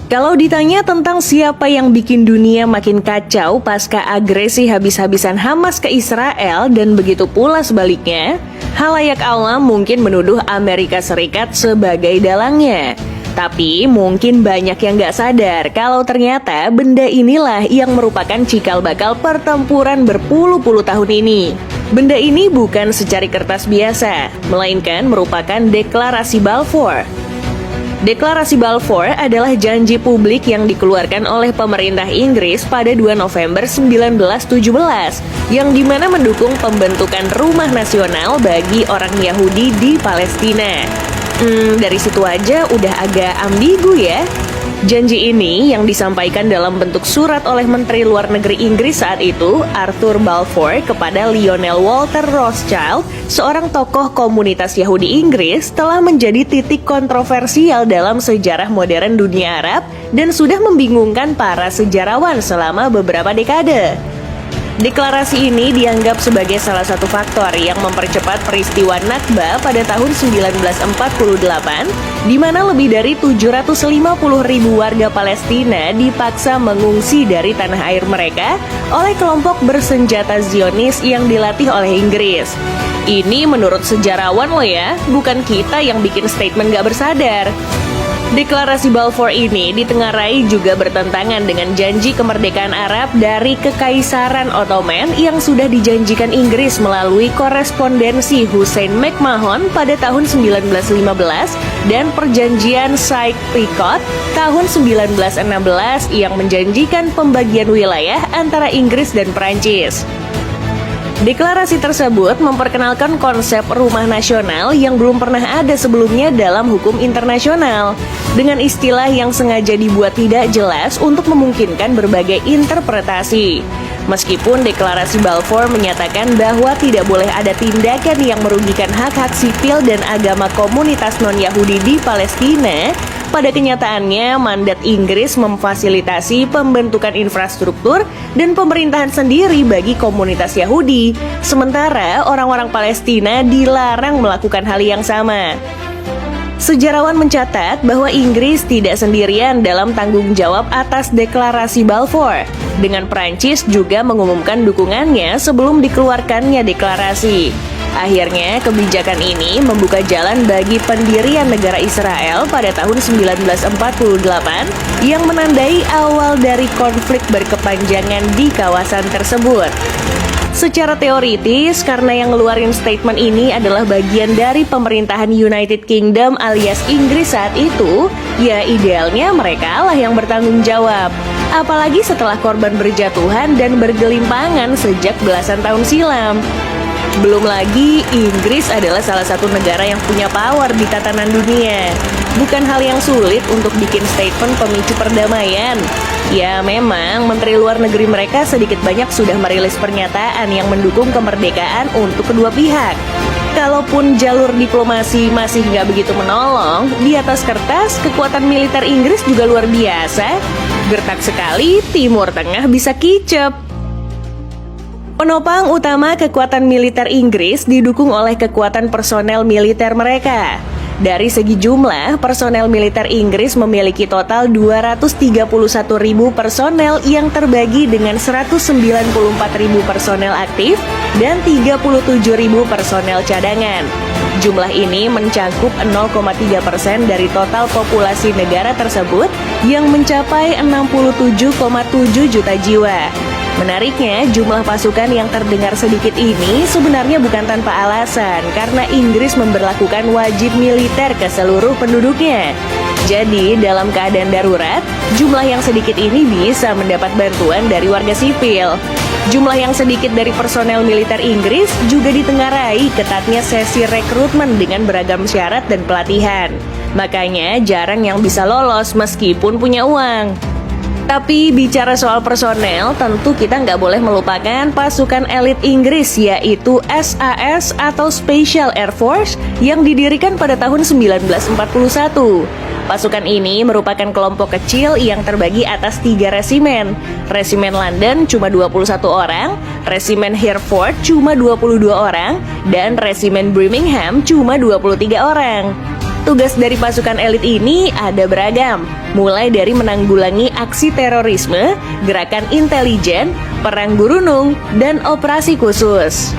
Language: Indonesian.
Kalau ditanya tentang siapa yang bikin dunia makin kacau pasca agresi habis-habisan Hamas ke Israel dan begitu pula sebaliknya, halayak awam mungkin menuduh Amerika Serikat sebagai dalangnya. Tapi mungkin banyak yang gak sadar kalau ternyata benda inilah yang merupakan cikal bakal pertempuran berpuluh-puluh tahun ini. Benda ini bukan secari kertas biasa, melainkan merupakan deklarasi Balfour. Deklarasi Balfour adalah janji publik yang dikeluarkan oleh pemerintah Inggris pada 2 November 1917 yang dimana mendukung pembentukan rumah nasional bagi orang Yahudi di Palestina. Dari situ aja udah agak ambigu ya. Janji ini yang disampaikan dalam bentuk surat oleh Menteri Luar Negeri Inggris saat itu, Arthur Balfour, kepada Lionel Walter Rothschild, seorang tokoh komunitas Yahudi Inggris, telah menjadi titik kontroversial dalam sejarah modern dunia Arab dan sudah membingungkan para sejarawan selama beberapa dekade. Deklarasi ini dianggap sebagai salah satu faktor yang mempercepat peristiwa Nakba pada tahun 1948, di mana lebih dari 750.000 warga Palestina dipaksa mengungsi dari tanah air mereka oleh kelompok bersenjata Zionis yang dilatih oleh Inggris. Ini menurut sejarawan loh ya, bukan kita yang bikin statement gak bersadar. Deklarasi Balfour ini ditengarai juga bertentangan dengan janji kemerdekaan Arab dari Kekaisaran Ottoman yang sudah dijanjikan Inggris melalui korespondensi Hussein McMahon pada tahun 1915 dan perjanjian Sykes-Picot tahun 1916 yang menjanjikan pembagian wilayah antara Inggris dan Perancis. Deklarasi tersebut memperkenalkan konsep rumah nasional yang belum pernah ada sebelumnya dalam hukum internasional, dengan istilah yang sengaja dibuat tidak jelas untuk memungkinkan berbagai interpretasi. Meskipun deklarasi Balfour menyatakan bahwa tidak boleh ada tindakan yang merugikan hak-hak sipil dan agama komunitas non-Yahudi di Palestina, pada kenyataannya mandat Inggris memfasilitasi pembentukan infrastruktur dan pemerintahan sendiri bagi komunitas Yahudi, sementara orang-orang Palestina dilarang melakukan hal yang sama. Sejarawan mencatat bahwa Inggris tidak sendirian dalam tanggung jawab atas deklarasi Balfour, dengan Prancis juga mengumumkan dukungannya sebelum dikeluarkannya deklarasi. Akhirnya, kebijakan ini membuka jalan bagi pendirian negara Israel pada tahun 1948 yang menandai awal dari konflik berkepanjangan di kawasan tersebut. Secara teoritis, karena yang ngeluarin statement ini adalah bagian dari pemerintahan United Kingdom alias Inggris saat itu, ya idealnya mereka lah yang bertanggung jawab. Apalagi setelah korban berjatuhan dan bergelimpangan sejak belasan tahun silam. Belum lagi, Inggris adalah salah satu negara yang punya power di tatanan dunia. Bukan hal yang sulit untuk bikin statement pemicu perdamaian. Ya memang, Menteri Luar Negeri mereka sedikit banyak sudah merilis pernyataan yang mendukung kemerdekaan untuk kedua pihak. Kalaupun jalur diplomasi masih nggak begitu menolong, di atas kertas kekuatan militer Inggris juga luar biasa. Gertak sekali, Timur Tengah bisa kicep. Penopang utama kekuatan militer Inggris didukung oleh kekuatan personel militer mereka. Dari segi jumlah, personel militer Inggris memiliki total 231.000 personel yang terbagi dengan 194.000 personel aktif dan 37.000 personel cadangan. Jumlah ini mencakup 0,3% dari total populasi negara tersebut yang mencapai 67,7 juta jiwa. Menariknya, jumlah pasukan yang terdengar sedikit ini sebenarnya bukan tanpa alasan, karena Inggris memberlakukan wajib militer ke seluruh penduduknya. Jadi, dalam keadaan darurat, jumlah yang sedikit ini bisa mendapat bantuan dari warga sipil. Jumlah yang sedikit dari personel militer Inggris juga ditengarai ketatnya sesi rekrutmen dengan beragam syarat dan pelatihan. Makanya jarang yang bisa lolos meskipun punya uang. Tapi bicara soal personel, tentu kita nggak boleh melupakan pasukan elit Inggris, yaitu SAS atau Special Air Force yang didirikan pada tahun 1941. Pasukan ini merupakan kelompok kecil yang terbagi atas 3 resimen. Resimen London cuma 21 orang, Resimen Hereford cuma 22 orang, dan Resimen Birmingham cuma 23 orang. tugas dari pasukan elit ini ada beragam, mulai dari menanggulangi aksi terorisme, gerakan intelijen, perang gurunung, dan operasi khusus.